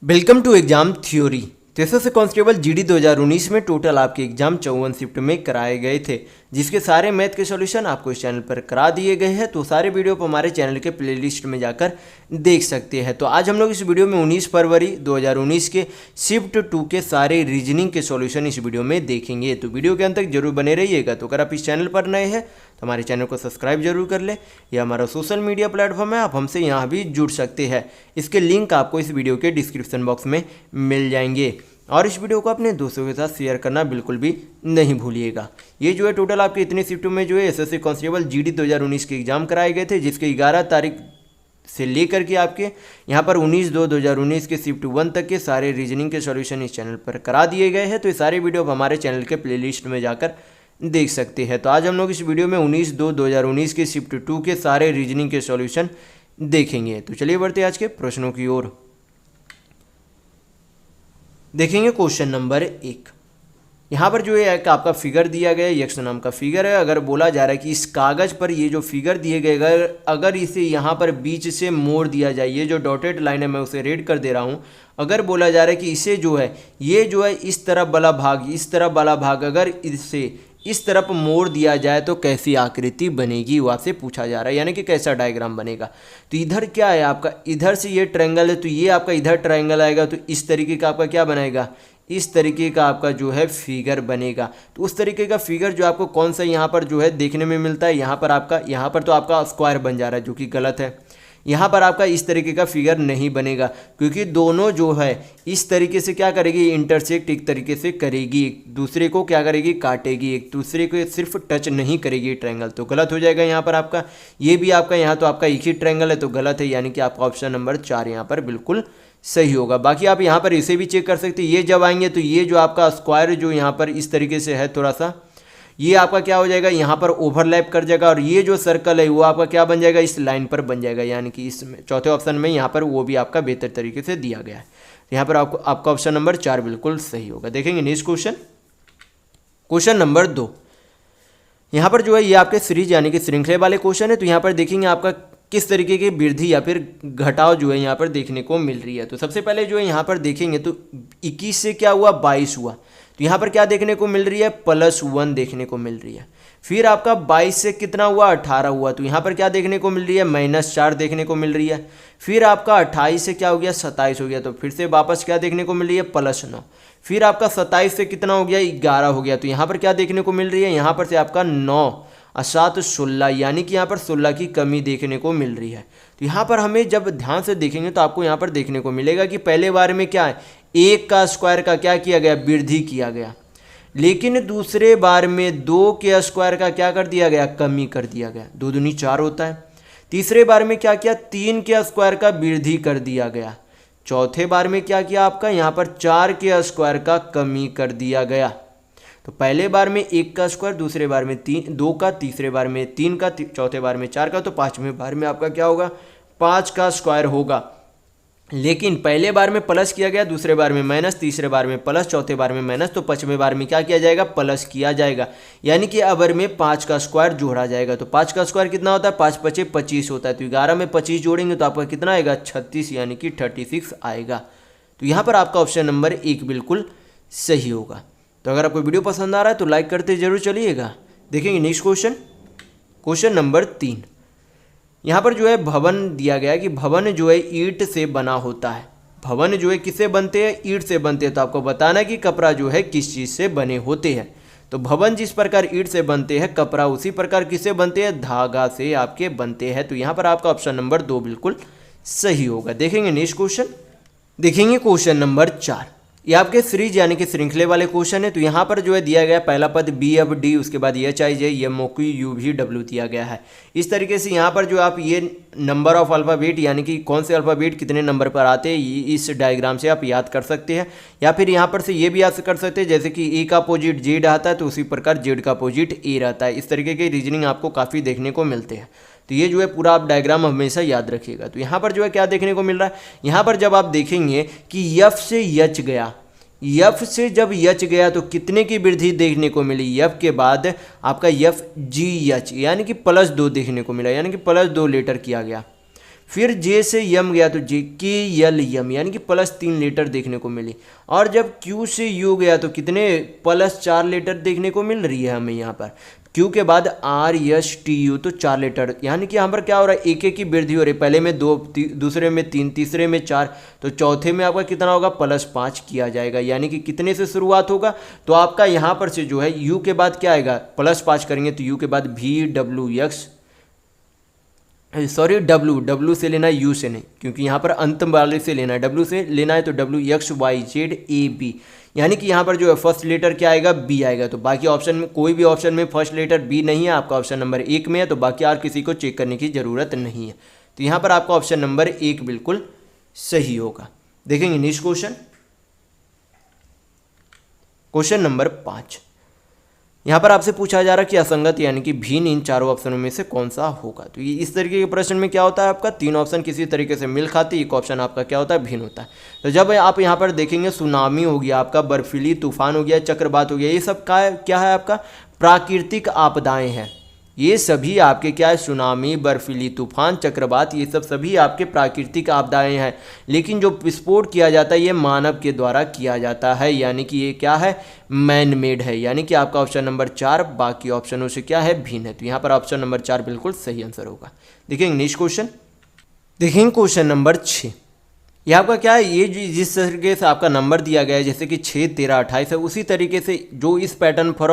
Welcome to exam theory. SSC constable GD 2019 में total आपके exam 54 shift में कराए गए थे, जिसके सारे मैथ के सॉल्यूशन आपको इस चैनल पर करा दिए गए हैं। तो सारे वीडियो आप हमारे चैनल के प्लेलिस्ट में जाकर देख सकते हैं। तो आज हम लोग इस वीडियो में 19 फरवरी 2019 के शिफ्ट 2 के सारे रीजनिंग के सॉल्यूशन इस वीडियो में देखेंगे। तो वीडियो के अंत तक जरूर बने रहिएगा। तो अगर आप इस चैनल पर नए हैं तो हमारे चैनल को सब्सक्राइब जरूर कर ले। यह हमारा सोशल मीडिया प्लेटफॉर्म है, आप हमसे यहाँ भी जुड़ सकते हैं। इसके लिंक आपको इस वीडियो के डिस्क्रिप्शन बॉक्स में मिल जाएंगे। और इस वीडियो को अपने दोस्तों के साथ शेयर करना बिल्कुल भी नहीं भूलिएगा। ये जो है टोटल आपके इतने शिफ्टों में जो है एसएससी कांस्टेबल जीडी 2019 के एग्जाम कराए गए थे, जिसके 11 तारीख से लेकर के आपके यहाँ पर 19/2/2019 के शिफ्ट 1 तक के सारे रीजनिंग के सॉल्यूशन इस चैनल पर करा दिए गए हैं। तो ये सारे वीडियो आप हमारे चैनल के प्लेलिस्ट में जाकर देख सकते हैं। तो आज हम लोग इस वीडियो में 19/2/2019 के शिफ्ट 2 के सारे रीजनिंग के सॉल्यूशन देखेंगे। तो चलिए बढ़ते आज के प्रश्नों की ओर। देखेंगे क्वेश्चन नंबर 1। यहाँ पर जो है एक आपका फिगर दिया गया है, यक्स नाम का फिगर है। अगर बोला जा रहा है कि इस कागज़ पर ये जो फिगर दिए गए अगर इसे यहाँ पर बीच से मोड़ दिया जाए, ये जो डॉटेड लाइन है मैं उसे रेड कर दे रहा हूँ। अगर बोला जा रहा है कि इसे जो है ये जो है इस तरफ वाला भाग, इस तरफ वाला भाग अगर इसे इस तरफ मोड़ दिया जाए तो कैसी आकृति बनेगी, वो आपसे पूछा जा रहा है, यानी कि कैसा डायग्राम बनेगा। तो इधर क्या है आपका, इधर से ये ट्रायंगल है तो ये आपका इधर ट्रायंगल आएगा, तो इस तरीके का आपका क्या बनेगा, इस तरीके का आपका जो है फिगर बनेगा। तो उस तरीके का फिगर जो आपको कौन सा यहाँ पर जो है देखने में मिलता है, यहाँ पर तो आपका स्क्वायर बन जा रहा है, जो कि गलत है। यहाँ पर आपका इस तरीके का फिगर नहीं बनेगा, क्योंकि दोनों जो है इस तरीके से क्या करेगी, इंटरसेक्ट एक तरीके से करेगी, एक दूसरे को क्या करेगी, काटेगी, एक दूसरे को सिर्फ टच नहीं करेगी ट्रायंगल। तो गलत हो जाएगा यहाँ पर आपका। ये भी आपका यहाँ तो आपका एक ही ट्रायंगल है तो गलत है, यानी कि आपका ऑप्शन नंबर 4 यहाँ पर बिल्कुल सही होगा। बाकी आप यहाँ पर इसे भी चेक कर सकते हैं। ये जब आएंगे तो ये जो आपका स्क्वायर जो यहाँ पर इस तरीके से है थोड़ा सा, ये आपका क्या हो जाएगा, यहाँ पर ओवरलैप कर जाएगा, और ये जो सर्कल है वो आपका क्या बन जाएगा, इस लाइन पर बन जाएगा, यानी कि इसमें चौथे ऑप्शन में यहाँ पर वो भी आपका बेहतर तरीके से दिया गया है। यहाँ पर आपका ऑप्शन नंबर 4 बिल्कुल सही होगा। देखेंगे नेक्स्ट क्वेश्चन, क्वेश्चन नंबर 2। यहाँ पर जो है ये आपके सीरीज यानी कि श्रृंखला वाले क्वेश्चन है। तो यहाँ पर देखेंगे आपका किस तरीके की वृद्धि या फिर घटाव जो है यहाँ पर देखने को मिल रही है। तो सबसे पहले जो है यहाँ पर देखेंगे तो 21 से क्या हुआ, 22 हुआ। तो यहाँ पर क्या देखने को मिल रही है, +1 देखने को मिल रही है। फिर आपका 22 से कितना हुआ, 18 हुआ। तो यहाँ पर क्या देखने को मिल रही है, -4 देखने को मिल रही है। फिर आपका 28 से क्या हो गया, 27 हो गया। तो फिर से वापस क्या देखने को मिल रही है, +9। फिर आपका 27 से कितना हो गया, 11 हो गया। तो यहाँ पर क्या देखने को मिल रही है, यहाँ पर से आपका 9 और 7 16, यानी कि यहाँ पर 16 की कमी देखने को मिल रही है। तो यहाँ पर हमें जब ध्यान से देखेंगे तो आपको यहाँ पर देखने को मिलेगा कि पहले बार में क्या है, 1 का स्क्वायर का क्या किया गया, वृद्धि किया गया। लेकिन दूसरे बार में 2 के स्क्वायर का क्या कर दिया गया, कमी कर दिया गया। 2 दूनी 4 होता है। तीसरे बार में क्या किया, 3 के स्क्वायर का वृद्धि कर दिया गया। चौथे बार में क्या किया आपका, यहाँ पर 4 के स्क्वायर का कमी कर दिया गया। तो पहले बार में 1 का स्क्वायर, दूसरे बार में 2 का, तीसरे बार में 3 का, चौथे बार में 4 का, तो पाँचवें बार में आपका क्या होगा, 5 का स्क्वायर होगा। लेकिन पहले बार में प्लस किया गया, दूसरे बार में माइनस, तीसरे बार में प्लस, चौथे बार में माइनस, तो पाँचवें बार में क्या किया जाएगा, प्लस किया जाएगा, यानी कि अबर में 5 का स्क्वायर जोड़ा जाएगा। तो 5 का स्क्वायर कितना होता है, 5 × 5 = 25 होता है। तो 11 में 25 जोड़ेंगे तो आपका कितना आएगा, 36, यानी कि 36 आएगा। तो यहाँ पर आपका ऑप्शन नंबर 1 बिल्कुल सही होगा। तो अगर आपको वीडियो पसंद आ रहा है तो लाइक करते जरूर चलिएगा। देखेंगे नेक्स्ट क्वेश्चन, क्वेश्चन नंबर 3। यहाँ पर जो है भवन दिया गया है कि भवन जो है ईंट से बना होता है। भवन जो है किससे बनते हैं, ईंट से बनते हैं। तो आपको बताना है कि कपड़ा जो है किस चीज़ से बने होते हैं। तो भवन जिस प्रकार ईंट से बनते हैं, कपड़ा उसी प्रकार किससे बनते हैं, धागा से आपके बनते हैं। तो यहाँ पर आपका ऑप्शन नंबर 2 बिल्कुल सही होगा। देखेंगे नेक्स्ट क्वेश्चन, देखेंगे क्वेश्चन नंबर 4। ये आपके सीरीज यानी कि श्रृंखले वाले क्वेश्चन है। तो यहाँ पर जो है दिया गया पहला पद BFD, उसके बाद HIJ, MOQ, UVW दिया गया है। इस तरीके से यहाँ पर जो आप ये नंबर ऑफ अल्फ़ाबेट यानी कि कौन से अल्फ़ाबेट कितने नंबर पर आते हैं, इस डायग्राम से आप याद कर सकते हैं। या फिर यहाँ पर से ये भी याद कर सकते हैं, जैसे कि A का अपोजिट Z आता है तो उसी प्रकार Z का अपोजिट A रहता है। इस तरीके के रीजनिंग आपको काफ़ी देखने को मिलते हैं। तो ये जो है पूरा आप डायग्राम हमेशा याद रखिएगा। तो यहाँ पर जो है क्या देखने को मिल रहा है, यहाँ पर जब आप देखेंगे कि F से H गया, F से जब H गया तो कितने की वृद्धि देखने को मिली, F के बाद आपका FGH यानी कि +2 देखने को मिला, यानी कि +2 लेटर किया गया। फिर जे से यम गया तो जे के यल यम, यानी कि +3 लेटर देखने को मिली। और जब क्यू से यू गया तो कितने +4 लेटर देखने को मिल रही है हमें यहाँ पर। क्यू के बाद आर एस टी यू तो 4 लेटर, यानी कि यहाँ पर क्या हो रहा है, एक एक की वृद्धि हो रही है। पहले में 2, दूसरे में 3, तीसरे में 4, तो चौथे में आपका कितना होगा, +5 किया जाएगा। यानी कि कितने से शुरुआत होगा, तो आपका यहाँ पर से जो है यू के बाद क्या आएगा, +5 करेंगे तो यू के बाद V W x, sorry W से लेना है, यू से नहीं, क्योंकि यहाँ पर अंत वाले से लेना है, डब्ल्यू से लेना है तो WXYZAB, यानी कि यहाँ पर जो है फर्स्ट लेटर क्या आएगा, बी आएगा। तो बाकी ऑप्शन में कोई भी ऑप्शन में फर्स्ट लेटर बी नहीं है, आपका ऑप्शन नंबर 1 में है, तो बाकी और किसी को चेक करने की ज़रूरत नहीं है। तो यहाँ पर आपका ऑप्शन नंबर 1 बिल्कुल सही होगा। देखेंगे नेक्स्ट क्वेश्चन, क्वेश्चन नंबर 5। यहाँ पर आपसे पूछा जा रहा है कि असंगत यानी कि भिन्न इन चारों ऑप्शनों में से कौन सा होगा। तो ये इस तरीके के प्रश्न में क्या होता है, आपका 3 ऑप्शन किसी तरीके से मिल खाते, एक ऑप्शन आपका क्या होता है, भिन्न होता है। तो जब आप यहाँ पर देखेंगे सुनामी हो गया, आपका बर्फीली तूफान हो गया, चक्रवात हो गया, ये सब का क्या है, आपका प्राकृतिक आपदाएं हैं। ये सभी आपके क्या है, सुनामी, बर्फीली तूफान, चक्रवात, ये सब सभी आपके प्राकृतिक आपदाएं हैं। लेकिन जो विस्फोट किया जाता है ये मानव के द्वारा किया जाता है, यानी कि ये क्या है, मैन मेड है। यानी कि आपका ऑप्शन नंबर 4 बाकी ऑप्शनों से क्या है, भिन्न है। तो यहाँ पर ऑप्शन नंबर 4 बिल्कुल सही आंसर होगा। देखेंगे नेक्स्ट क्वेश्चन, देखेंगे क्वेश्चन नंबर 6। ये आपका क्या है, ये जिस तरीके से आपका नंबर दिया गया है, जैसे कि 6, 13, 28 है, उसी तरीके से जो इस पैटर्न पर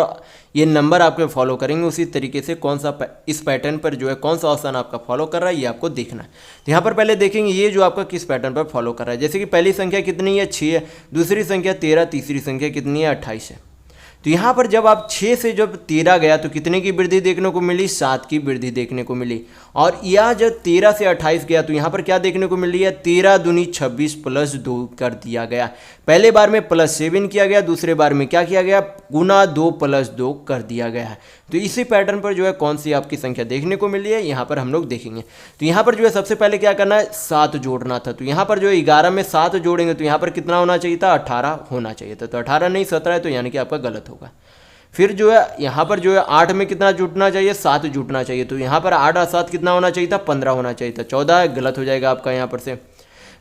ये नंबर आपके फॉलो करेंगे, उसी तरीके से कौन सा इस पैटर्न पर जो है कौन सा ऑप्शन आपका फॉलो कर रहा है, ये आपको देखना है। तो यहाँ पर पहले देखेंगे ये जो आपका किस पैटर्न पर फॉलो कर रहा है। जैसे कि पहली संख्या कितनी है, 6 है, दूसरी संख्या 13, तीसरी संख्या कितनी है, 28 है। तो यहाँ पर जब आप 6 से जब 13 गया तो कितने की वृद्धि देखने को मिली, 7 की वृद्धि देखने को मिली। और यह जब 13 से 28 गया तो यहाँ पर क्या देखने को मिल रही है, 13 दूनी 26 +2 कर दिया गया। पहले बार में +7 किया गया, दूसरे बार में क्या किया गया, गुना 2 + 2 कर दिया गया है। तो इसी पैटर्न पर जो है कौन सी आपकी संख्या देखने को मिली है, यहाँ पर हम लोग देखेंगे। तो यहाँ पर जो है सबसे पहले क्या करना है, 7 जोड़ना था। तो यहाँ पर जो है 11 में 7 जोड़ेंगे तो यहाँ पर कितना होना चाहिए था, 18 होना चाहिए था। तो 18 नहीं 17 है, तो यानी कि आपका गलत होगा। फिर जो है यहाँ पर जो है 8 में कितना जुटना चाहिए, 7 जुटना चाहिए। तो यहाँ पर 8 और 7 कितना होना चाहिए था, 15 होना चाहिए था। 14 है, गलत हो जाएगा आपका यहाँ पर से।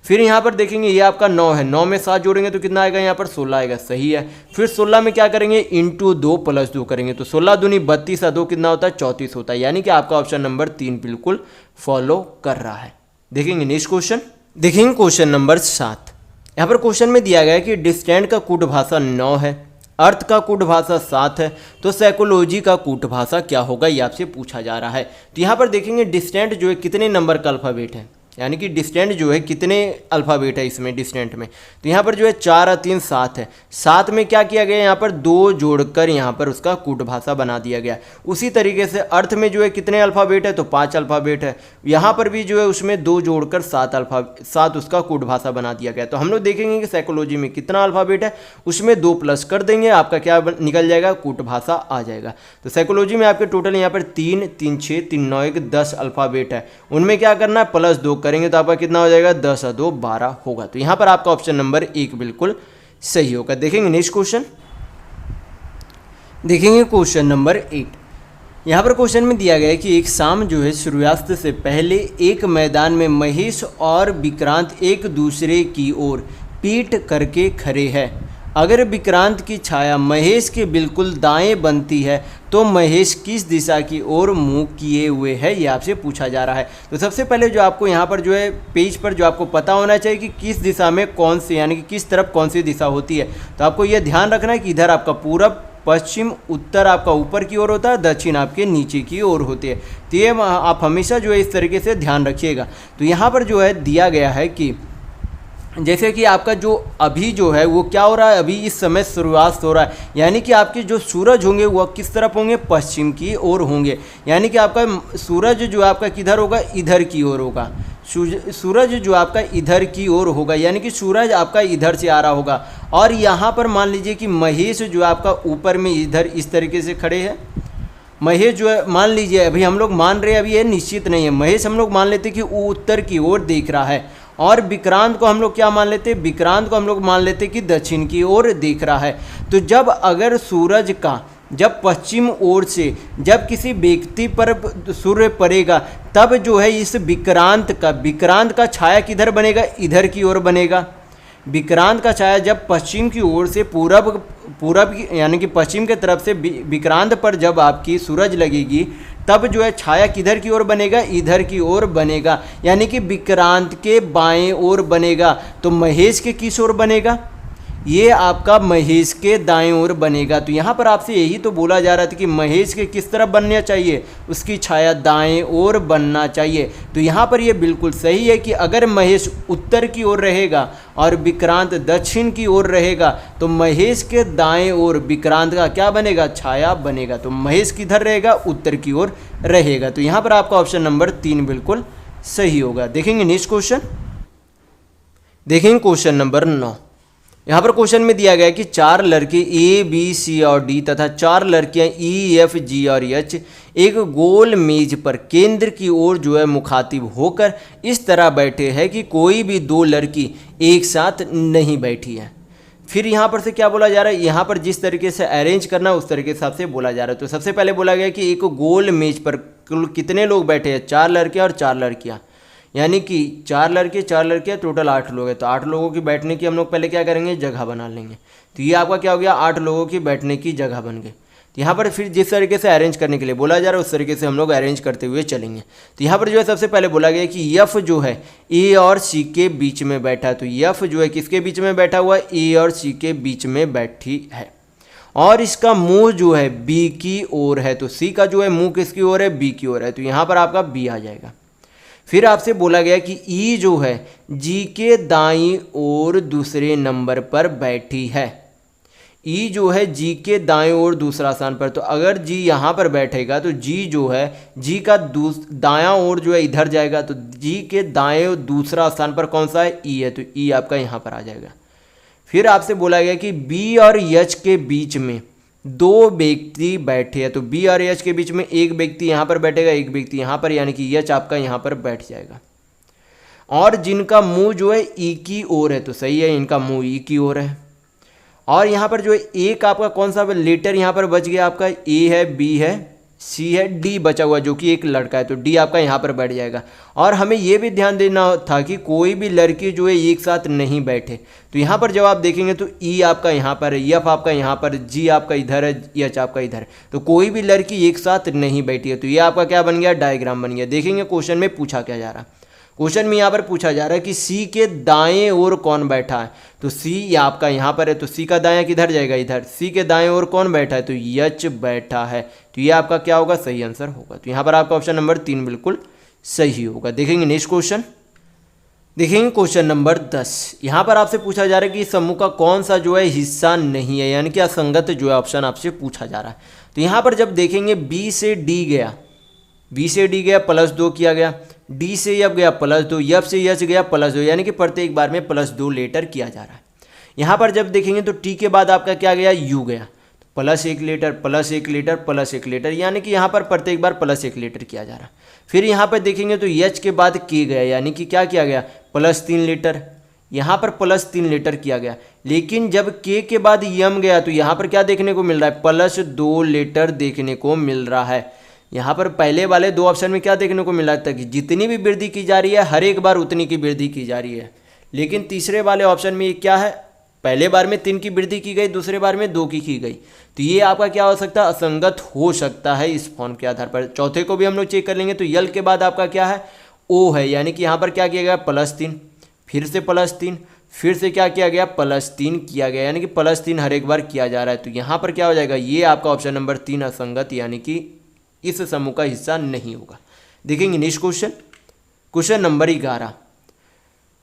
फिर यहाँ पर देखेंगे ये आपका 9 है, 9 में 7 जोड़ेंगे तो कितना आएगा, यहाँ पर 16 आएगा, सही है। फिर 16 में क्या करेंगे, × 2 + 2 करेंगे तो 16 दूनी 32 और 2 कितना होता है, 34 होता है। यानी कि आपका ऑप्शन नंबर 3 बिल्कुल फॉलो कर रहा है। देखेंगे नेक्स्ट क्वेश्चन, देखेंगे क्वेश्चन नंबर 7। यहाँ पर क्वेश्चन में दिया गया है कि डिस्टेंट का कूट भाषा 9 है, अर्थ का कूट भाषा 7 है, तो साइकोलॉजी का कूट भाषा क्या होगा, ये आपसे पूछा जा रहा है। तो यहाँ पर देखेंगे डिस्टेंट जो है कितने नंबर का अल्फ़ाबेट है, यानी कि डिस्टेंट जो है कितने अल्फ़ाबेट है इसमें डिस्टेंट में। तो यहाँ पर जो है 4 और 3 7 है। 7 में क्या किया गया, यहाँ पर 2 जोड़कर यहाँ पर उसका कूट भाषा बना दिया गया। उसी तरीके से अर्थ में जो है कितने अल्फ़ाबेट है, तो 5 अल्फ़ाबेट है। यहाँ पर भी जो है उसमें 2 जोड़कर 7 उसका कूट भाषा बना दिया गया। तो हम लोग देखेंगे कि साइकोलॉजी में कितना अल्फ़ाबेट है, उसमें 2 प्लस कर देंगे, आपका क्या निकल जाएगा, कूट भाषा आ जाएगा। तो साइकोलॉजी में आपके टोटल यहाँ पर 3, 3, 6, 3, 9, 1, 10 अल्फ़ाबेट है। उनमें क्या करना है, +2 करेंगे तो आपका कितना हो जाएगा, 10 और 2 12 होगा। तो यहाँ पर आपका ऑप्शन नंबर 1 बिल्कुल सही होगा। देखेंगे नेक्स्ट क्वेश्चन, देखेंगे क्वेश्चन नंबर 8। यहाँ पर क्वेश्चन में दिया गया है कि एक शाम जो है सूर्यास्त से पहले एक मैदान में महेश और विक्रांत एक दूसरे की ओर पीठ करके खड़े हैं। अगर विक्रांत की छाया महेश के बिल्कुल दाएं बनती है तो महेश किस दिशा की ओर मुंह किए हुए है, ये आपसे पूछा जा रहा है। तो सबसे पहले जो आपको यहाँ पर जो है पेज पर जो आपको पता होना चाहिए कि किस दिशा में कौन सी, यानी कि किस तरफ कौन सी दिशा होती है। तो आपको यह ध्यान रखना है कि इधर आपका पूरब, पश्चिम, उत्तर आपका ऊपर की ओर होता है, दक्षिण आपके नीचे की ओर होती है। तो ये आप हमेशा जो है इस तरीके से ध्यान रखिएगा। तो यहाँ पर जो है दिया गया है कि जैसे कि आपका जो अभी जो है वो क्या हो रहा है, अभी इस समय सूर्यास्त हो रहा है, यानी कि आपके जो सूरज होंगे वह किस तरफ होंगे, पश्चिम की ओर होंगे। यानी कि आपका सूरज जो आपका किधर होगा, इधर की ओर होगा। सूरज जो आपका इधर की ओर होगा, यानी कि सूरज आपका इधर से आ रहा होगा। और यहाँ पर मान लीजिए कि महेश जो आपका ऊपर में इधर इस तरीके से खड़े हैं। महेश जो है मान लीजिए, अभी हम लोग मान रहे हैं, अभी ये निश्चित नहीं है, महेश हम लोग मान लेते कि वो उत्तर की ओर देख रहा है। और विक्रांत को हम लोग क्या मान लेते, विक्रांत को हम लोग मान लेते कि दक्षिण की ओर देख रहा है। तो जब अगर सूरज का जब पश्चिम ओर से जब किसी व्यक्ति पर सूर्य पड़ेगा तब जो है इस विक्रांत का छाया किधर बनेगा, इधर की ओर बनेगा। विक्रांत का छाया जब पश्चिम की ओर से पूरब यानी कि पश्चिम के तरफ से विक्रांत पर जब आपकी सूरज लगेगी तब जो है छाया किधर की ओर बनेगा, इधर की ओर बनेगा, यानी कि विक्रांत के बाएं ओर बनेगा। तो महेश के किस ओर बनेगा, ये आपका महेश के दाएं ओर बनेगा। तो यहाँ पर आपसे यही तो बोला जा रहा था कि महेश के किस तरफ बनना चाहिए, उसकी छाया दाएं ओर बनना चाहिए। तो यहाँ पर ये बिल्कुल सही है कि अगर महेश उत्तर की ओर रहेगा और विक्रांत दक्षिण की ओर रहेगा तो महेश के दाएं ओर विक्रांत का क्या बनेगा, छाया बनेगा। तो महेश किधर रहेगा, उत्तर की ओर रहेगा। तो यहाँ पर आपका ऑप्शन नंबर 3 बिल्कुल सही होगा। देखेंगे नेक्स्ट क्वेश्चन, देखेंगे क्वेश्चन नंबर 9। यहाँ पर क्वेश्चन में दिया गया है कि 4 लड़के ए बी सी और डी तथा 4 लड़कियाँ ई एफ जी और एच एक गोल मेज पर केंद्र की ओर जो है मुखातिब होकर इस तरह बैठे हैं कि कोई भी 2 लड़की एक साथ नहीं बैठी है। फिर यहाँ पर से क्या बोला जा रहा है, यहाँ पर जिस तरीके से अरेंज करना है उस तरीके के हिसाब से बोला जा रहा है। तो सबसे पहले बोला गया कि एक गोल मेज पर कुल कितने लोग बैठे हैं, 4 लड़के और 4 लड़कियाँ, यानी कि 4 लड़के 4 लड़कियाँ, टोटल 8 लोग हैं। तो 8 लोगों की बैठने की हम लोग पहले क्या करेंगे, जगह बना लेंगे। तो ये आपका क्या हो गया, 8 लोगों की बैठने की जगह बन गई। तो यहाँ पर फिर जिस तरीके से अरेंज करने के लिए बोला जा रहा है उस तरीके से हम लोग अरेंज करते हुए चलेंगे। तो यहाँ पर जो है सबसे पहले बोला गया कि यफ जो है ए और सी के बीच में बैठा है। तो यफ जो है किसके बीच में बैठा हुआ है, ए और सी के बीच में बैठी है और इसका मुंह जो है बी की ओर है। तो सी का जो है मुंह किसकी ओर है, बी की ओर है। तो यहाँ पर आपका बी आ जाएगा। फिर आपसे बोला गया कि ई जो है जी के दाईं ओर दूसरे नंबर पर बैठी है। ई जो है जी के दाएं ओर दूसरा स्थान पर, तो अगर जी यहाँ पर बैठेगा तो जी जो है जी का दायां ओर जो है इधर जाएगा। तो जी के दाएं दूसरा स्थान पर कौन सा है, ई है। तो ई आपका यहाँ पर आ जाएगा। फिर आपसे बोला गया कि बी और एच के बीच में 2 व्यक्ति बैठे हैं। तो बी और एच के बीच में एक व्यक्ति यहाँ पर बैठेगा, एक व्यक्ति यहाँ पर, यानी कि एच आपका यहाँ पर बैठ जाएगा। और जिनका मुंह जो है ई की ओर है, तो सही है, इनका मुंह ई की ओर है। और यहाँ पर जो है एक आपका कौन सा लेटर यहाँ पर बच गया, आपका ए है, बी है, सी है, डी बचा हुआ जो कि एक लड़का है। तो डी आपका यहाँ पर बैठ जाएगा। और हमें ये भी ध्यान देना था कि कोई भी लड़की जो है एक साथ नहीं बैठे। तो यहाँ पर जब आप देखेंगे तो ई आपका यहाँ पर है, एफ आपका यहाँ पर, जी आपका इधर है, एच आपका इधर है। तो कोई भी लड़की एक साथ नहीं बैठी है। तो ये आपका क्या बन गया, डायग्राम बन गया। देखेंगे क्वेश्चन में पूछा क्या जा रहा है। क्वेश्चन में यहाँ पर पूछा जा रहा है कि सी के दाएं ओर कौन बैठा है। तो सी आपका यहाँ पर है, तो सी का दायां किधर जाएगा, इधर। सी के दाएं ओर कौन बैठा है, तो एच बैठा है। तो ये आपका क्या होगा, सही आंसर होगा। तो यहाँ पर आपका ऑप्शन नंबर 3 बिल्कुल सही होगा। देखेंगे नेक्स्ट क्वेश्चन, देखेंगे क्वेश्चन नंबर 10। यहाँ पर आपसे पूछा जा रहा है कि समूह का कौन सा जो है हिस्सा नहीं है, यानी कि असंगत जो है ऑप्शन आपसे पूछा जा रहा है। तो यहाँ पर जब देखेंगे बी से डी गया, बी से डी गया +2 किया गया, डी से एफ गया +2, एफ से एच गया +2, यानी कि प्रत्येक बार में +2 लेटर किया जा रहा है। यहाँ पर जब देखेंगे तो टी के बाद आपका क्या गया, यू गया, +1 लेटर +1 लेटर +1 लेटर, यानी कि यहाँ पर प्रत्येक बार +1 लेटर किया जा रहा है। फिर यहाँ पर देखेंगे तो एच के बाद के गया, यानी कि क्या किया गया, +3 लेटर, यहाँ पर +3 लेटर किया गया। लेकिन जब के के बाद यम गया तो यहाँ पर क्या देखने को मिल रहा है, +2 लेटर देखने को मिल रहा है। यहाँ पर पहले वाले 2 ऑप्शन में क्या देखने को मिला था कि जितनी भी वृद्धि की जा रही है हर एक बार उतनी की वृद्धि की जा रही है। लेकिन तीसरे वाले ऑप्शन में ये क्या है, पहले बार में 3 की वृद्धि की गई, दूसरे बार में 2 की गई। तो ये आपका क्या हो सकता है, असंगत हो सकता है इस फॉर्म के आधार पर। चौथे को भी हम लोग चेक कर लेंगे। तो यल के बाद आपका क्या है, ओ है, यानी कि यहाँ पर क्या किया गया, +3, फिर से +3, फिर से क्या किया गया, +3 किया गया, यानी कि +3 हर एक बार किया जा रहा है। तो यहाँ पर क्या हो जाएगा, ये आपका ऑप्शन नंबर 3 असंगत, यानी कि इस समूह का हिस्सा नहीं होगा। देखेंगे नेक्स्ट क्वेश्चन, क्वेश्चन नंबर 11।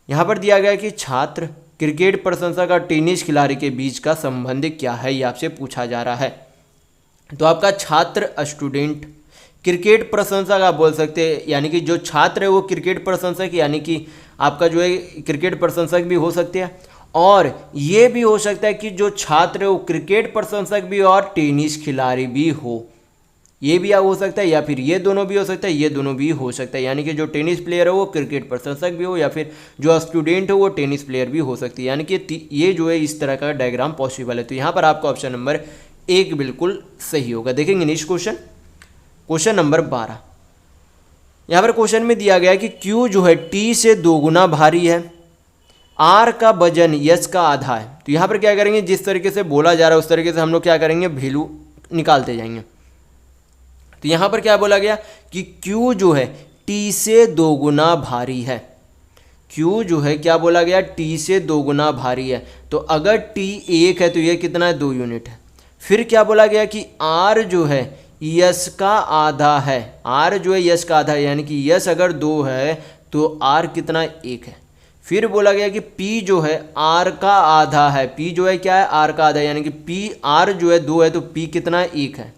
यहाँ पर दिया गया कि छात्र क्रिकेट प्रशंसक और टेनिस खिलाड़ी के बीच का संबंध क्या है, ये आपसे पूछा जा रहा है। तो आपका छात्र स्टूडेंट क्रिकेट प्रशंसक आप बोल सकते हैं, यानी कि जो छात्र है वो क्रिकेट प्रशंसक, यानी कि आपका जो है क्रिकेट प्रशंसक भी हो सकते हैं। और ये भी हो सकता है कि जो छात्र है वो क्रिकेट प्रशंसक भी और टेनिस खिलाड़ी भी हो, ये भी हो सकता है, या फिर ये दोनों भी हो सकता है, ये दोनों भी हो सकता है। यानी कि जो टेनिस प्लेयर है वो क्रिकेट प्रशंसक भी हो, या फिर जो स्टूडेंट है वो टेनिस प्लेयर भी हो सकती है। यानी कि ये जो है इस तरह का डायग्राम पॉसिबल है। तो यहाँ पर आपका ऑप्शन नंबर 1 बिल्कुल सही होगा। देखेंगे नेक्स्ट क्वेश्चन, क्वेश्चन नंबर 12। यहाँ पर क्वेश्चन में दिया गया कि Q जो है T से 2 गुना भारी है, R का वजन यस का आधा है। तो यहाँ पर क्या करेंगे, जिस तरीके से बोला जा रहा है उस तरीके से हम लोग क्या करेंगे, वैल्यू निकालते जाएंगे। तो यहाँ पर क्या बोला गया कि Q जो है T से 2 गुना भारी है। Q जो है क्या बोला गया, T से 2 गुना भारी है। तो अगर T 1 है तो ये कितना है, 2 यूनिट है। फिर क्या बोला गया कि R जो है यस का आधा है। R जो है यस का आधा है, यानी कि यस अगर 2 है तो R कितना, 1 है। फिर बोला गया कि P जो है R का आधा है। P जो है क्या है, R का आधा है, यानी कि P R जो है 2 है तो P कितना है, 1 है।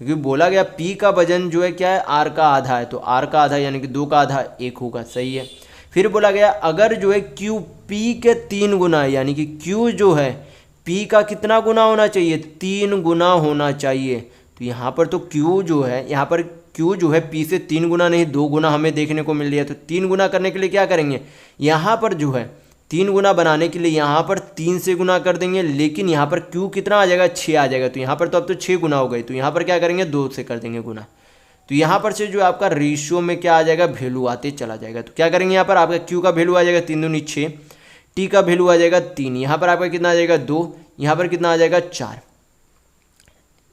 क्योंकि बोला गया P का वजन जो है क्या है, R का आधा है, तो R का आधा यानी कि 2 का आधा 1 होगा, सही है। फिर बोला गया अगर जो है Q P के 3 गुना है, यानी कि Q जो है P का कितना गुना होना चाहिए, 3 गुना होना चाहिए। तो यहाँ पर तो Q जो है, यहाँ पर Q जो है P से 3 गुना नहीं 2 गुना हमें देखने को मिल रही है। तो 3 गुना करने के लिए क्या करेंगे, यहाँ पर जो है 3 गुना बनाने के लिए यहाँ पर 3 से गुना कर देंगे, लेकिन यहाँ पर Q कितना आ जाएगा, 6 आ जाएगा। तो यहाँ पर तो अब तो 6 गुना हो गई, तो यहाँ पर क्या करेंगे, 2 से कर देंगे गुना। तो यहाँ पर से जो आपका रेशियो में क्या आ जाएगा, वैल्यू आते चला जाएगा। तो क्या करेंगे, यहाँ पर आपका Q का वैल्यू आ जाएगा 3 दूनी 6, T का वैल्यू आ जाएगा 3, यहाँ पर आपका कितना आ जाएगा 2, यहाँ पर कितना आ जाएगा 4।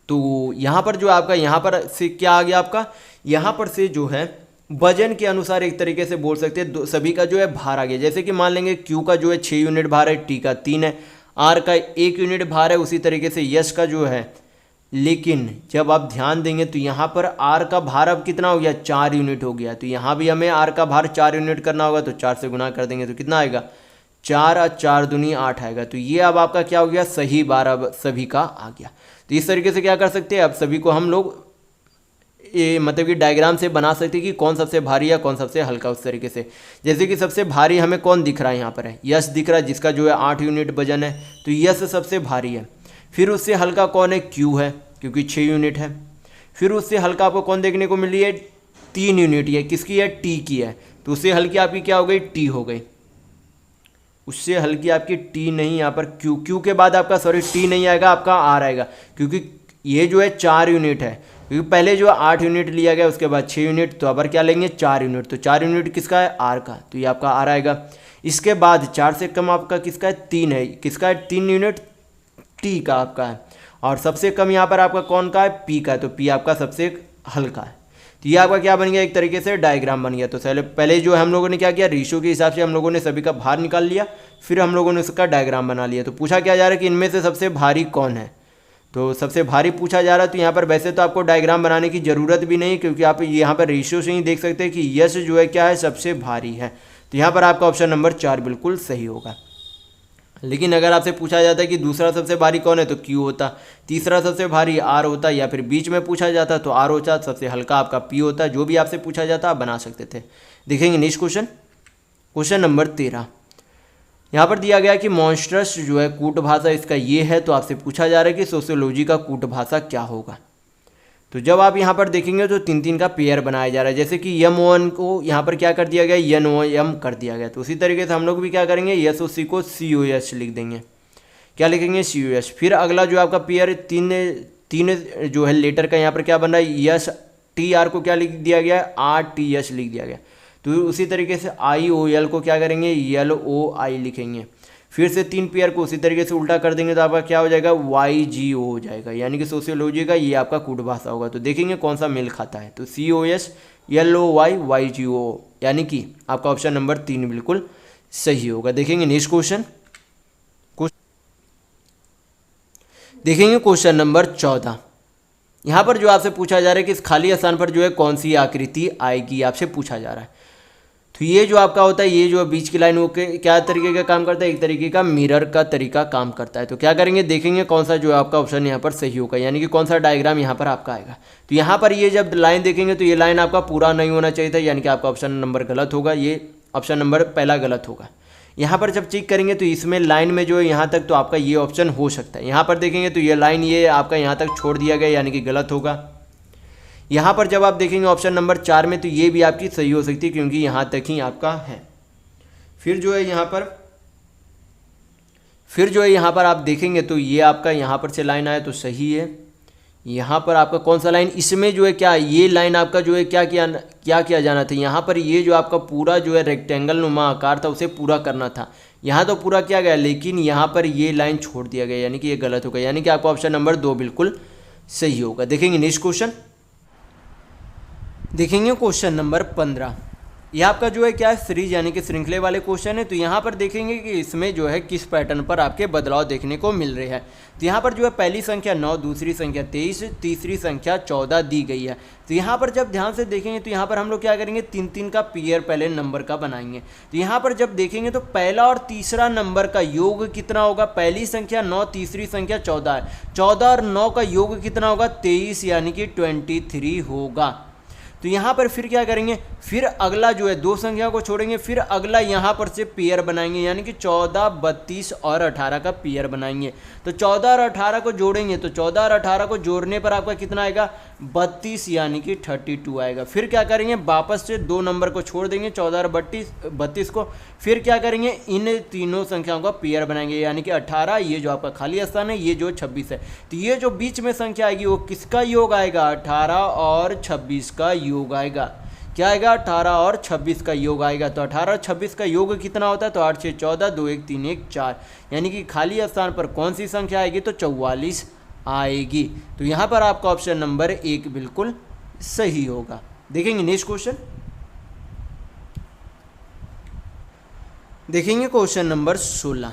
तो यहाँ पर जो आपका यहाँ पर से क्या आ गया आपका, यहाँ पर से जो है वजन के अनुसार एक तरीके से बोल सकते हैं सभी का जो है भार आ गया। जैसे कि मान लेंगे Q का जो है 6 यूनिट भार है, T का 3 है, R का 1 यूनिट भार है, उसी तरीके से यस का जो है। लेकिन जब आप ध्यान देंगे तो यहाँ पर R का भार अब कितना हो गया, 4 यूनिट हो गया। तो यहाँ भी हमें R का भार 4 यूनिट करना होगा, तो 4 से गुना कर देंगे तो कितना आएगा, 4 और 4 दूनी 8 आएगा। तो ये अब आपका क्या हो गया, सही बार अब सभी का आ गया। तो इस तरीके से क्या कर सकते हैं, अब सभी को हम लोग ये मतलब कि डायग्राम से बना सकते हैं कि कौन सबसे भारी या कौन सबसे हल्का। उस तरीके से जैसे कि सबसे भारी हमें कौन दिख रहा है, यहाँ पर है यस दिख रहा है, जिसका जो है 8 यूनिट वजन है, तो यस सबसे भारी है। फिर उससे हल्का कौन है, Q है, क्योंकि 6 यूनिट है। फिर उससे हल्का आपको कौन देखने को मिली है, 3 यूनिट है, किसकी है, T की है। तो उससे हल्की आपकी क्या हो गई, T हो गई। उससे हल्की आपकी T नहीं, यहाँ पर Q के बाद आपका T नहीं आएगा, आपका R आएगा, क्योंकि ये जो है 4 यूनिट है। क्योंकि पहले जो 8 यूनिट लिया गया, उसके बाद 6 यूनिट, तो अब क्या लेंगे, 4 यूनिट। तो 4 यूनिट किसका है, R का, तो ये आपका R आएगा। इसके बाद 4 से कम आपका किसका है, 3 है, किसका है, 3 यूनिट T का आपका है। और सबसे कम यहाँ पर आपका कौन का है, P का, तो P आपका सबसे हल्का है। तो ये आपका क्या बन गया, एक तरीके से डायग्राम बन गया। तो पहले जो हम लोगों ने क्या किया, रेशियो के हिसाब से हम लोगों ने सभी का भार निकाल लिया, फिर हम लोगों ने उसका डायग्राम बना लिया। तो पूछा क्या जा रहा है कि इनमें से सबसे भारी कौन है, तो सबसे भारी पूछा जा रहा है। तो यहाँ पर वैसे तो आपको डायग्राम बनाने की ज़रूरत भी नहीं, क्योंकि आप यहाँ पर रेशियो से ही देख सकते हैं कि यस जो है क्या है, सबसे भारी है। तो यहाँ पर आपका ऑप्शन नंबर 4 बिल्कुल सही होगा। लेकिन अगर आपसे पूछा जाता है कि दूसरा सबसे भारी कौन है, तो Q होता, तीसरा सबसे भारी R होता, या फिर बीच में पूछा जाता तो R होता, सबसे हल्का आपका P होता। जो भी आपसे पूछा जाता आप बना सकते थे। देखेंगे नेक्स्ट क्वेश्चन, क्वेश्चन नंबर 13। यहाँ पर दिया गया कि मॉन्स्टर्स जो है कूट भाषा इसका ये है, तो आपसे पूछा जा रहा है कि सोशियोलॉजी का कूट भाषा क्या होगा। तो जब आप यहाँ पर देखेंगे तो 3-3 का पेयर बनाया जा रहा है। जैसे कि M1 को यहाँ पर क्या कर दिया गया, NOM कर दिया गया। तो उसी तरीके से हम लोग भी क्या करेंगे, SOC को COS लिख देंगे। क्या लिखेंगे, COS। फिर अगला जो आपका पेयर तीन जो है लेटर का यहाँ पर क्या बन रहा है, TR को क्या लिख दिया गया, RTS लिख दिया गया। तो उसी तरीके से IOL को क्या करेंगे, LOI लिखेंगे। फिर से 3 पेयर को उसी तरीके से उल्टा कर देंगे तो आपका क्या हो जाएगा, YGO हो जाएगा, यानी कि सोशियोलॉजी का ये आपका कूट भाषा होगा। तो देखेंगे कौन सा मेल खाता है। तो COS LOY YGO, यानी कि आपका ऑप्शन नंबर 3 बिल्कुल सही होगा। देखेंगे नेक्स्ट क्वेश्चन, देखेंगे क्वेश्चन नंबर 14। यहाँ पर जो आपसे पूछा जा रहा है कि इस खाली स्थान पर जो है कौन सी आकृति आएगी, आपसे पूछा जा रहा है। तो ये जो आपका होता है, ये जो बीच की लाइन वो क्या तरीके का काम करता है, एक तरीके का मिरर का तरीका काम करता है। तो क्या करेंगे, देखेंगे कौन सा जो है आपका ऑप्शन यहाँ पर सही होगा, यानी कि कौन सा डायग्राम यहाँ पर आपका आएगा। तो यहाँ पर ये जब लाइन देखेंगे तो ये लाइन आपका पूरा नहीं होना चाहिए था, यानी कि आपका ऑप्शन नंबर गलत होगा, ये ऑप्शन नंबर पहला गलत होगा। यहाँ पर जब चेक करेंगे तो इसमें लाइन में जो है यहाँ तक तो आपका ये ऑप्शन हो सकता है। यहाँ पर देखेंगे तो ये लाइन ये आपका यहाँ तक छोड़ दिया गया, यानी कि गलत होगा। यहाँ पर जब आप देखेंगे ऑप्शन नंबर 4 में, तो ये भी आपकी सही हो सकती है, क्योंकि यहाँ तक ही आपका है। फिर जो है यहाँ पर फिर जो है यहाँ पर आप देखेंगे तो ये आपका यहाँ पर से लाइन आया तो सही है। यहाँ पर आपका कौन सा लाइन, इसमें जो है क्या ये लाइन आपका जो है क्या किया जाना था, यहाँ पर ये जो आपका पूरा जो है रेक्टेंगल नुमा आकार था उसे पूरा करना था। यहाँ तो पूरा किया गया लेकिन यहाँ पर ये लाइन छोड़ दिया गया, यानी कि ये गलत होगा, यानी कि आपका ऑप्शन नंबर 2 बिल्कुल सही होगा। देखेंगे नेक्स्ट क्वेश्चन, देखेंगे क्वेश्चन नंबर 15। यह आपका जो है क्या है सीरीज यानी कि श्रृंखले वाले क्वेश्चन है। तो यहाँ पर देखेंगे कि इसमें जो है किस पैटर्न पर आपके बदलाव देखने को मिल रहे हैं। तो यहाँ पर जो है पहली संख्या 9, दूसरी संख्या 23, तीसरी संख्या 14 दी गई है। तो यहाँ पर जब ध्यान से देखेंगे तो यहाँ पर हम लोग क्या करेंगे, 3-3 का पेयर पहले नंबर का बनाएंगे। तो यहाँ पर जब देखेंगे तो पहला और तीसरा नंबर का योग कितना होगा, पहली संख्या 9, तीसरी संख्या 14 है, 14 और 9 का योग कितना होगा, 23 यानी कि 23 होगा। तो यहाँ पर फिर क्या करेंगे, फिर अगला जो है 2 संख्या को छोड़ेंगे, फिर अगला यहाँ पर से पेयर बनाएंगे, यानी कि 14, 32 और 18 का पेयर बनाएंगे। तो 14 और 18 को जोड़ेंगे तो 14 और 18 को जोड़ने पर आपका कितना आएगा, 32 यानी कि 32 आएगा। फिर क्या करेंगे, वापस से 2 नंबर को छोड़ देंगे, 14 और 32 को, फिर क्या करेंगे, इन तीनों संख्याओं का पेयर बनाएंगे, यानी कि 18, ये जो आपका खाली स्थान है, ये जो 26 है। तो ये जो बीच में संख्या आएगी वो किसका योग आएगा, 18 और 26 का योग आएगा। क्या आएगा, 18 और 26 का योग आएगा। तो 18 और 26 का योग कितना होता है, तो 8 6 14, 2 1 3 1 4, यानी कि खाली स्थान पर कौन सी संख्या आएगी, तो 44 आएगी। तो यहाँ पर आपका ऑप्शन नंबर 1 बिल्कुल सही होगा। देखेंगे नेक्स्ट क्वेश्चन, देखेंगे क्वेश्चन नंबर 16।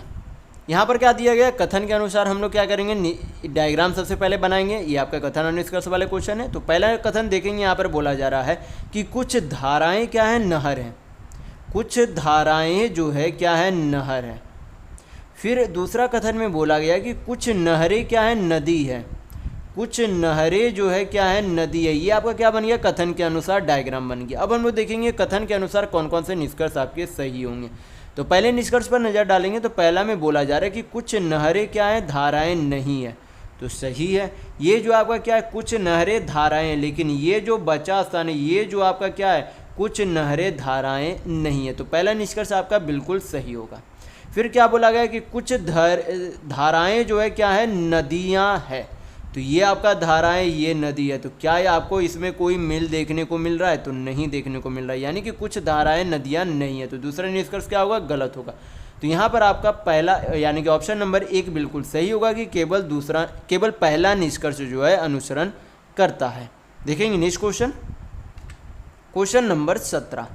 यहाँ पर क्या दिया गया, कथन के अनुसार हम लोग क्या करेंगे, डायग्राम सबसे पहले बनाएंगे। ये आपका कथन और निष्कर्ष वाले क्वेश्चन है। तो पहला कथन देखेंगे, यहाँ पर बोला जा रहा है कि कुछ धाराएं क्या है, नहर है। कुछ धाराएं जो है क्या है, नहर है। फिर दूसरा कथन में बोला गया कि कुछ नहरें क्या है, नदी है। कुछ नहरें जो है क्या है, नदी है। ये आपका क्या बन गया, कथन के अनुसार डायग्राम बन गया। अब हम लोग देखेंगे कथन के अनुसार कौन कौन से निष्कर्ष आपके सही होंगे। तो पहले निष्कर्ष पर नज़र डालेंगे तो पहला में बोला जा रहा है कि कुछ नहरें क्या है, धाराएं नहीं है। तो सही है। ये जो आपका क्या है, कुछ नहरें धाराएं हैं, लेकिन ये जो बचा स्थान है, ये जो आपका क्या है, कुछ नहरें धाराएं नहीं है। तो पहला निष्कर्ष आपका बिल्कुल सही होगा। फिर क्या बोला गया कि कुछ धाराएं जो है क्या है, नदियाँ है। तो ये आपका धाराएं, ये नदी है। तो क्या आपको इसमें कोई मेल देखने को मिल रहा है, तो नहीं देखने को मिल रहा है, यानी कि कुछ धाराएं नदियाँ नहीं है। तो दूसरा निष्कर्ष क्या होगा, गलत होगा। तो यहाँ पर आपका पहला यानी कि ऑप्शन नंबर 1 बिल्कुल सही होगा कि केवल पहला निष्कर्ष जो है अनुसरण करता है। देखेंगे नेक्स्ट क्वेश्चन, क्वेश्चन नंबर 17।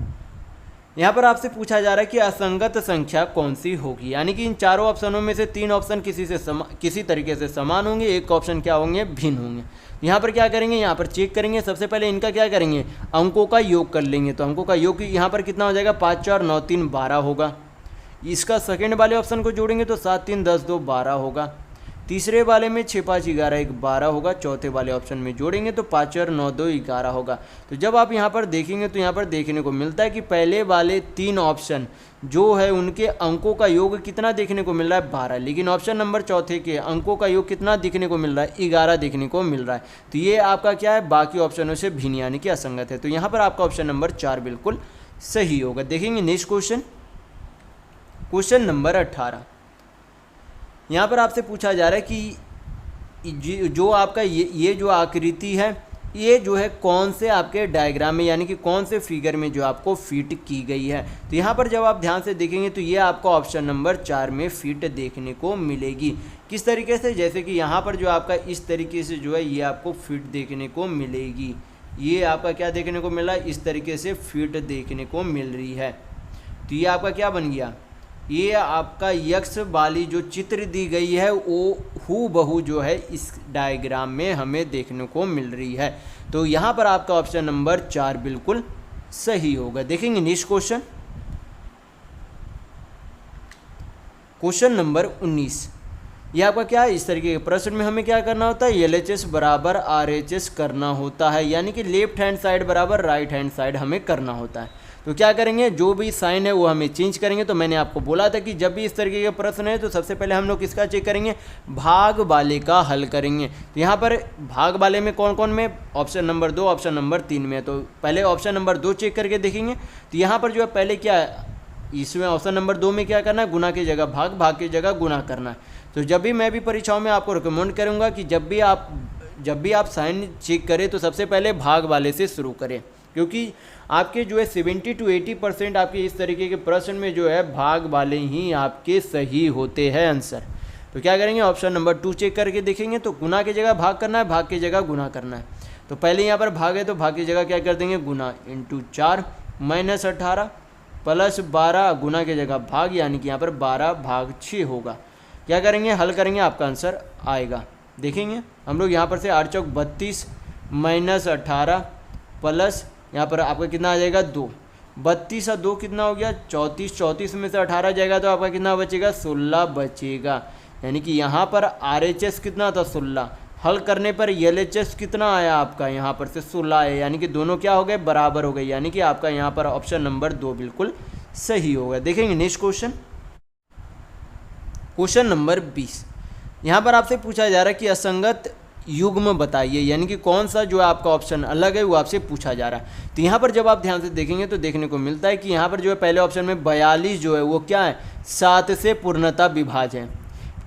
यहाँ पर आपसे पूछा जा रहा है कि असंगत संख्या कौन सी होगी, यानी कि इन चारों ऑप्शनों में से 3 ऑप्शन किसी तरीके से समान होंगे, एक ऑप्शन क्या होंगे, भिन्न होंगे। यहाँ पर क्या करेंगे, यहाँ पर चेक करेंगे। सबसे पहले इनका क्या करेंगे, अंकों का योग कर लेंगे। तो अंकों का योग यहाँ पर कितना हो जाएगा, 5 4 9 3 12 होगा। इसका सेकेंड वाले ऑप्शन को जोड़ेंगे तो 7 3 10 2 12 होगा। तीसरे वाले में 6 5 11 1 12 होगा। चौथे वाले ऑप्शन में जोड़ेंगे तो 5 और 9 2 11 होगा। तो जब आप यहाँ पर देखेंगे तो यहाँ पर देखने को मिलता है कि पहले वाले 3 ऑप्शन जो है उनके अंकों का योग कितना देखने को मिल रहा है, 12। लेकिन ऑप्शन नंबर चौथे के अंकों का योग कितना देखने को मिल रहा है, 11 देखने को मिल रहा है। तो ये आपका क्या है, बाकी ऑप्शनों से भिन्न यानी कि असंगत है। तो यहाँ पर आपका ऑप्शन नंबर 4 बिल्कुल सही होगा। देखेंगे नेक्स्ट क्वेश्चन, क्वेश्चन नंबर 18। यहाँ पर आपसे पूछा जा रहा है कि जो आपका ये जो आकृति है, ये जो है कौन से आपके डायग्राम में यानी कि कौन से फिगर में जो आपको फिट की गई है। तो यहाँ पर जब आप ध्यान से देखेंगे तो ये आपको ऑप्शन नंबर 4 में फिट देखने को मिलेगी। किस तरीके से, जैसे कि यहाँ पर जो आपका इस तरीके से जो है ये आपको फिट देखने को मिलेगी। ये आपका क्या देखने को मिला, इस तरीके से फिट देखने को मिल रही है। तो ये आपका क्या बन गया, ये आपका यक्ष वाली जो चित्र दी गई है वो हूबहू जो है इस डायग्राम में हमें देखने को मिल रही है। तो यहाँ पर आपका ऑप्शन नंबर 4 बिल्कुल सही होगा। देखेंगे नेक्स्ट क्वेश्चन, क्वेश्चन नंबर 19। ये आपका क्या है, इस तरीके के प्रश्न में हमें क्या करना होता है, LHS बराबर RHS करना होता है, यानी कि लेफ्ट हैंड साइड बराबर राइट हैंड साइड हमें करना होता है। तो क्या करेंगे, जो भी साइन है वो हमें चेंज करेंगे। तो मैंने आपको बोला था कि जब भी इस तरीके के प्रश्न है तो सबसे पहले हम लोग किसका चेक करेंगे, भाग वाले का हल करेंगे। तो यहाँ पर भाग वाले में कौन कौन में, ऑप्शन नंबर 2 ऑप्शन नंबर 3 में। तो पहले ऑप्शन नंबर 2 चेक करके देखेंगे। तो यहाँ पर जो है पहले क्या है, इसमें ऑप्शन नंबर 2 में क्या करना है, गुना की जगह भाग, भाग की जगह गुना करना है। तो जब भी मैं भी परीक्षाओं में आपको रिकमेंड करूंगा कि जब भी आप साइन चेक करें तो सबसे पहले भाग वाले से शुरू करें, क्योंकि आपके जो है 70 to 80% आपके इस तरीके के प्रश्न में जो है भाग वाले ही आपके सही होते हैं आंसर। तो क्या करेंगे, ऑप्शन नंबर 2 चेक करके देखेंगे तो गुना की जगह भाग करना है, भाग की जगह गुना करना है। तो पहले यहाँ पर भाग है तो भाग की जगह क्या कर देंगे, गुना, इंटू 4 माइनस 18 प्लस 12 गुना की जगह भाग, यानी कि यहाँ पर 12 भाग 6 होगा। क्या करेंगे, हल करेंगे, आपका आंसर आएगा। देखेंगे हम लोग यहाँ पर से 8 चौक 32 माइनस 18 प्लस यहाँ पर आपका कितना आ जाएगा 2, 32 और 2 कितना हो गया 34, 34 में से 18 जाएगा तो आपका कितना बचेगा 16 बचेगा। यानी कि यहाँ पर RHS कितना था 16, हल करने पर LHS कितना आया आपका यहाँ पर से 16 है, यानी कि दोनों क्या हो गए, बराबर हो गए, यानी कि आपका यहाँ पर ऑप्शन नंबर 2 बिल्कुल सही होगा। देखेंगे नेक्स्ट क्वेश्चन, क्वेश्चन नंबर 20। यहाँ पर आपसे पूछा जा रहा है कि असंगत युग्म बताइए, यानी कि कौन सा जो है आपका ऑप्शन अलग है वो आपसे पूछा जा रहा है। तो यहाँ पर जब आप ध्यान से देखेंगे तो देखने को मिलता है कि यहाँ पर जो है पहले ऑप्शन में 42 जो है वो क्या है 7 से पूर्णता विभाज्य है,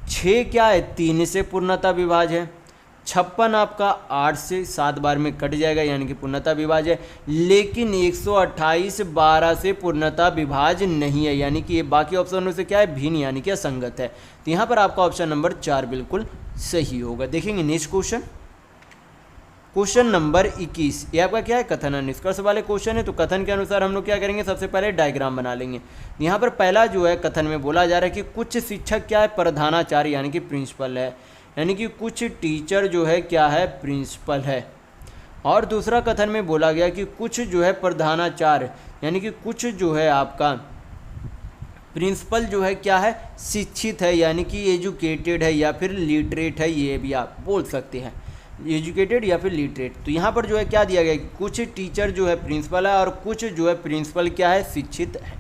6 क्या है 3 से पूर्णता विभाज्य है, 56 आपका 8 से 7 बार में कट जाएगा यानी कि पूर्णता विभाज्य है, लेकिन 128 12 से पूर्णता विभाज्य नहीं है, यानी कि ये बाकी ऑप्शनों से क्या है भिन्न, यानी कि असंगत है। तो यहाँ पर आपका ऑप्शन नंबर 4 बिल्कुल सही होगा। देखेंगे नेक्स्ट क्वेश्चन, क्वेश्चन नंबर 21। ये आपका क्या है, कथन और निष्कर्ष वाले क्वेश्चन है। तो कथन के अनुसार हम लोग क्या करेंगे, सबसे पहले डायग्राम बना लेंगे। यहाँ पर पहला जो है कथन में बोला जा रहा है कि कुछ शिक्षक क्या है, प्रधानाचार्य यानी कि प्रिंसिपल है, यानी कि कुछ टीचर जो है क्या है, प्रिंसिपल है। और दूसरा कथन में बोला गया कि कुछ जो है प्रधानाचार्य यानी कि कुछ जो है आपका प्रिंसिपल जो है क्या है, शिक्षित है, यानी कि एजुकेटेड है या फिर लिटरेट है, ये भी आप बोल सकते हैं, एजुकेटेड या फिर लिटरेट। तो यहाँ पर जो है क्या दिया गया कि कुछ टीचर जो है प्रिंसिपल है और कुछ जो है प्रिंसिपल क्या है, शिक्षित है।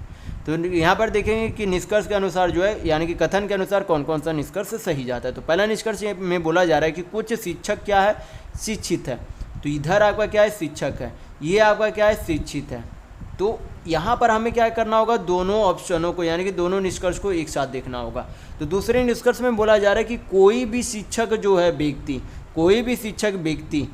तो यहाँ पर देखेंगे कि निष्कर्ष के अनुसार जो है यानी कि कथन के अनुसार कौन कौन सा निष्कर्ष सही जाता है। तो पहला निष्कर्ष में बोला जा रहा है कि कुछ शिक्षक क्या है, शिक्षित है। तो इधर आपका क्या है, शिक्षक है, ये आपका क्या है, शिक्षित है। तो यहाँ पर हमें क्या करना होगा, दोनों ऑप्शनों को यानी कि दोनों निष्कर्ष को एक साथ देखना होगा। तो दूसरे निष्कर्ष में बोला जा रहा है कि कोई भी शिक्षक जो है व्यक्ति, कोई भी शिक्षक व्यक्ति,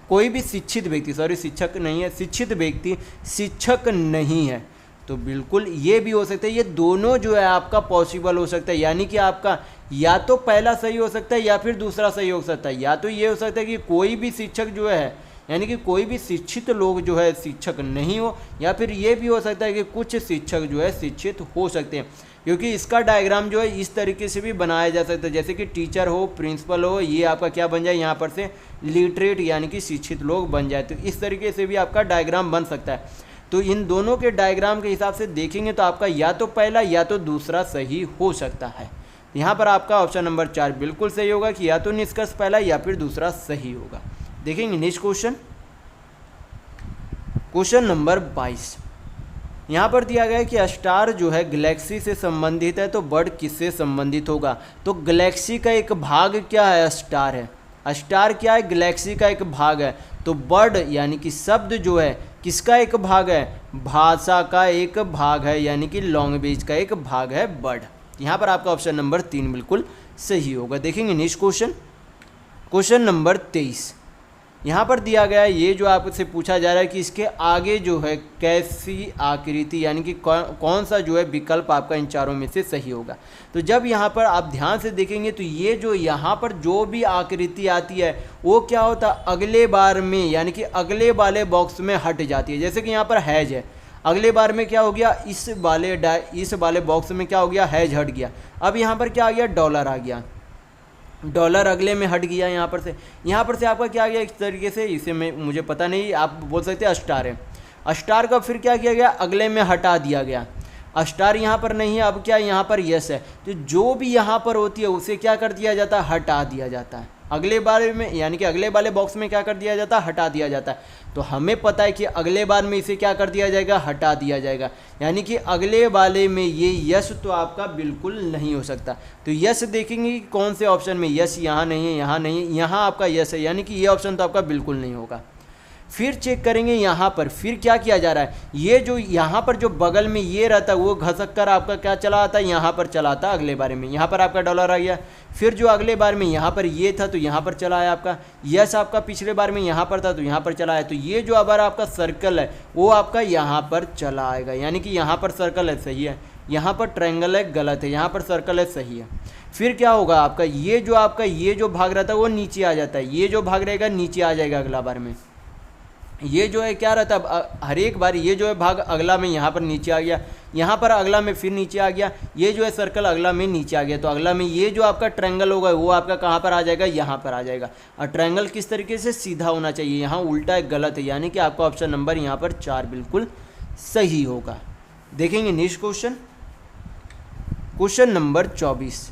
कोई भी शिक्षित व्यक्ति, सॉरी शिक्षक नहीं है, शिक्षित व्यक्ति शिक्षक नहीं है। तो बिल्कुल ये भी हो सकता है, ये दोनों जो है आपका पॉसिबल हो सकता है, यानी कि आपका या तो पहला सही हो सकता है या फिर दूसरा सही हो सकता है। या तो ये हो सकता है कि कोई भी शिक्षक जो है यानी कि कोई भी शिक्षित लोग जो है शिक्षक नहीं हो, या फिर ये भी हो सकता है कि कुछ शिक्षक जो है शिक्षित हो सकते हैं, क्योंकि इसका डायग्राम जो है इस तरीके से भी बनाया जा सकता है, जैसे कि टीचर हो, प्रिंसिपल हो, ये आपका क्या बन जाए यहाँ पर से लिटरेट यानी कि शिक्षित लोग बन जाए। तो इस तरीके से भी आपका डायग्राम बन सकता है। तो इन दोनों के डायग्राम के हिसाब से देखेंगे तो आपका या तो पहला या तो दूसरा सही हो सकता है। यहाँ पर आपका ऑप्शन नंबर 4 बिल्कुल सही होगा कि या तो निष्कर्ष पहला या फिर दूसरा सही होगा। देखेंगे नेक्स्ट क्वेश्चन, क्वेश्चन नंबर 22। यहाँ पर दिया गया है कि स्टार जो है गैलेक्सी से संबंधित है तो बर्ड किससे संबंधित होगा। तो गैलेक्सी का एक भाग क्या है, स्टार है। स्टार क्या है, गैलेक्सी का एक भाग है। तो बर्ड यानी कि शब्द जो है किसका एक भाग है, भाषा का एक भाग है, यानी कि लैंग्वेज का एक भाग है बर्ड। यहाँ पर आपका ऑप्शन नंबर 3 बिल्कुल सही होगा। देखेंगे नेक्स्ट क्वेश्चन, क्वेश्चन नंबर 23। यहाँ पर दिया गया है, ये जो आपसे पूछा जा रहा है कि इसके आगे जो है कैसी आकृति यानी कि कौन सा जो है विकल्प आपका इन चारों में से सही होगा। तो जब यहाँ पर आप ध्यान से देखेंगे तो ये जो यहाँ पर जो भी आकृति आती है वो क्या होता है, अगले बार में यानी कि अगले वाले बॉक्स में हट जाती है। जैसे कि यहाँ पर हैज है, अगले बार में क्या हो गया, इस वाले बॉक्स में क्या हो गया, हैज हट गया। अब यहाँ पर क्या आ गया, डॉलर आ गया, डॉलर अगले में हट गया। यहाँ पर से आपका क्या आ गया, इस तरीके से, इसे में मुझे पता नहीं, आप बोल सकते हैं स्टार है। स्टार का फिर क्या किया गया, अगले में हटा दिया गया। स्टार यहाँ पर नहीं है, अब क्या यहाँ पर यस है। तो जो भी यहाँ पर होती है उसे क्या कर दिया जाता है, हटा दिया जाता है। अगले बार में यानी कि अगले वाले बॉक्स में क्या कर दिया जाता है, हटा दिया जाता है। तो हमें पता है कि अगले बार में इसे क्या कर दिया जाएगा, हटा दिया जाएगा, यानी कि अगले वाले में ये यस तो आपका बिल्कुल नहीं हो सकता। तो यस देखेंगे कि कौन से ऑप्शन में यस, यहाँ नहीं है, यहाँ नहीं है, यहाँ आपका यस है, यानी कि ये ऑप्शन तो आपका बिल्कुल नहीं होगा। फिर चेक करेंगे यहाँ पर, फिर क्या किया जा रहा है, ये जो यहाँ पर जो बगल में ये रहता है वो घसक कर आपका क्या चला आता है, यहाँ पर चला आता अगले बार में, यहाँ पर आपका डॉलर आ गया। फिर जो अगले बार में यहाँ पर ये था तो यहाँ पर चला आया आपका, यस आपका पिछले बार में यहाँ पर था तो यहाँ पर चला आया। तो ये जो अगर आपका सर्कल है वो आपका यहाँ पर चला आएगा, यानी कि यहाँ पर सर्कल है सही है, यहाँ पर ट्रायंगल है गलत है, यहाँ पर सर्कल है सही है। फिर क्या होगा आपका, ये जो भाग रहता है वो नीचे आ जाता है, ये जो भाग रहेगा नीचे आ जाएगा अगला बार में। ये जो है क्या रहता है, हर एक बार ये जो है भाग अगला में यहाँ पर नीचे आ गया, यहाँ पर अगला में फिर नीचे आ गया, ये जो है सर्कल अगला में नीचे आ गया। तो अगला में ये जो आपका ट्रायंगल होगा वो आपका कहाँ पर आ जाएगा, यहाँ पर आ जाएगा। और ट्रायंगल किस तरीके से, सीधा होना चाहिए, यहाँ उल्टा है गलत है, यानी कि आपका ऑप्शन नंबर यहाँ पर 4 बिल्कुल सही होगा। देखेंगे नेक्स्ट क्वेश्चन, क्वेश्चन नंबर 24।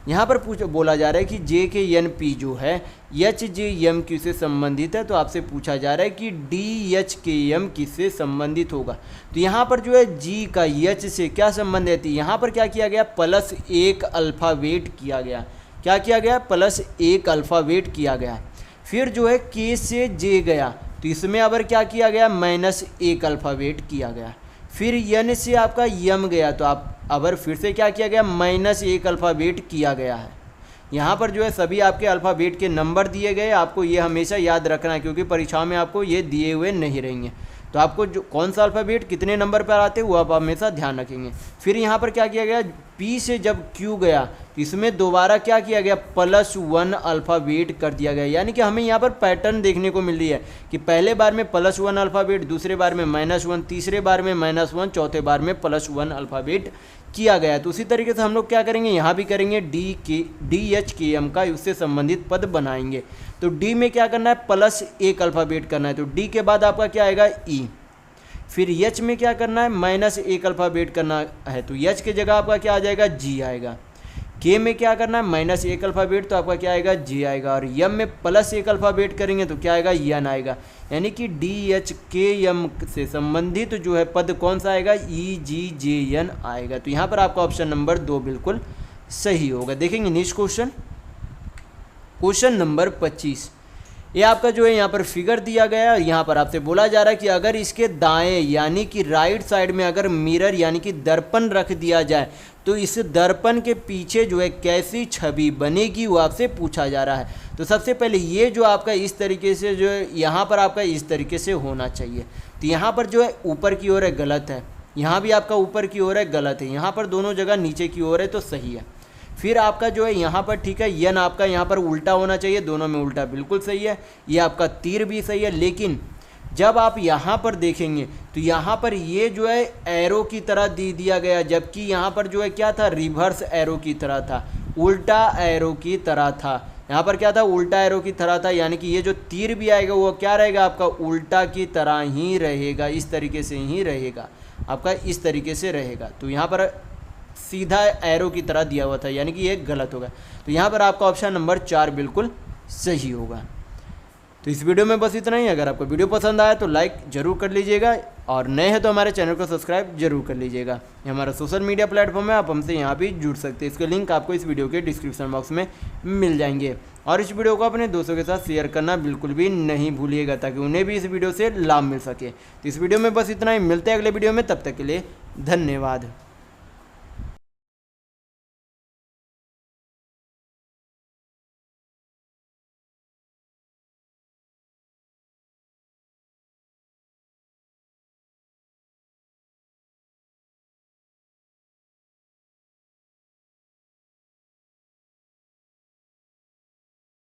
यहाँ पर बोला जा रहा है कि जे के एन पी जो है एच जे एम क्यू से संबंधित है। तो आपसे पूछा जा रहा है कि डी एच के एम किससे संबंधित होगा। तो यहाँ पर जो है जी का एच से क्या संबंध है, यहाँ पर क्या किया गया, +1 अल्फ़ाबेट किया गया। क्या किया गया, +1 अल्फ़ाबेट किया गया। फिर जो है के से जे गया तो इसमें अगर क्या किया गया, -1 अल्फ़ाबेट किया गया। फिर यन से आपका यम गया तो आप अगर फिर से क्या किया गया, -1 अल्फ़ाबेट किया गया है। यहाँ पर जो है सभी आपके अल्फ़ाबेट के नंबर दिए गए, आपको ये हमेशा याद रखना है क्योंकि परीक्षा में आपको ये दिए हुए नहीं रहेंगे। तो आपको जो कौन सा अल्फ़ाबेट कितने नंबर पर आते हैं वो आप हमेशा ध्यान रखेंगे। फिर यहाँ पर क्या किया गया, पी से जब क्यू गया तो इसमें दोबारा क्या किया गया, +1 अल्फ़ाबेट कर दिया गया। यानी कि हमें यहाँ पर पैटर्न देखने को मिल रही है कि पहले बार में +1 अल्फ़ाबेट, दूसरे बार में -1, तीसरे बार में -1, चौथे बार में +1 अल्फ़ाबेट किया गया। तो उसी तरीके से हम लोग क्या करेंगे, यहाँ भी करेंगे डी एच के एम का उससे संबंधित पद बनाएंगे। तो डी में क्या करना है, +1 अल्फ़ाबेट करना है, तो डी के बाद आपका क्या आएगा, ई। फिर एच में क्या करना है, -1 अल्फ़ाबेट करना है, तो एच के जगह आपका क्या आ जाएगा, जी आएगा। के में क्या करना है, -1 अल्फ़ाबेट, तो आपका क्या आएगा, जे आएगा। और यम में +1 अल्फ़ाबेट करेंगे तो क्या आएगा, यन आएगा। यानी कि डी एच के यम से संबंधित जो है पद कौन सा आएगा, ई जी जे एन आएगा। तो यहाँ पर आपका ऑप्शन नंबर 2 बिल्कुल सही होगा। देखेंगे नेक्स्ट क्वेश्चन, क्वेश्चन नंबर 25। ये आपका जो है यहाँ पर फिगर दिया गया है और यहाँ पर आपसे बोला जा रहा है कि अगर इसके दाएं यानी कि राइट साइड में अगर मिरर यानी कि दर्पण रख दिया जाए तो इस दर्पण के पीछे जो है कैसी छवि बनेगी वो आपसे पूछा जा रहा है। तो सबसे पहले ये जो आपका इस तरीके से जो है यहाँ पर आपका इस तरीके से होना चाहिए। तो यहाँ पर जो है ऊपर की ओर है गलत है, यहाँ भी आपका ऊपर की ओर है गलत है, यहाँ पर दोनों जगह नीचे की ओर है तो सही है। फिर आपका जो है यहाँ पर ठीक है, यन आपका यहाँ पर उल्टा होना चाहिए, दोनों में उल्टा बिल्कुल सही है। ये आपका तीर भी सही है, लेकिन जब आप यहाँ पर देखेंगे तो यहाँ पर ये जो है एरो की तरह दे दिया गया, जबकि यहाँ पर जो है क्या था, रिवर्स एरो की तरह था, उल्टा एरो की तरह था। यहाँ पर क्या था, उल्टा एरो की तरह था, यानी कि ये जो तीर भी आएगा वो क्या रहेगा, आपका उल्टा की तरह ही रहेगा, इस तरीके से ही रहेगा, आपका इस तरीके से रहेगा। तो यहाँ पर सीधा एरो की तरह दिया हुआ था, यानी कि ये गलत होगा। तो यहाँ पर आपका ऑप्शन नंबर 4 बिल्कुल सही होगा। तो इस वीडियो में बस इतना ही। अगर आपको वीडियो पसंद आया तो लाइक ज़रूर कर लीजिएगा और नए हैं तो हमारे चैनल को सब्सक्राइब जरूर कर लीजिएगा। ये हमारा सोशल मीडिया प्लेटफॉर्म है, आप हमसे यहाँ भी जुड़ सकते हैं। इसके लिंक आपको इस वीडियो के डिस्क्रिप्शन बॉक्स में मिल जाएंगे। और इस वीडियो को अपने दोस्तों के साथ शेयर करना बिल्कुल भी नहीं भूलिएगा ताकि उन्हें भी इस वीडियो से लाभ मिल सके। तो इस वीडियो में बस इतना ही, मिलते हैं अगले वीडियो में, तब तक के लिए धन्यवाद।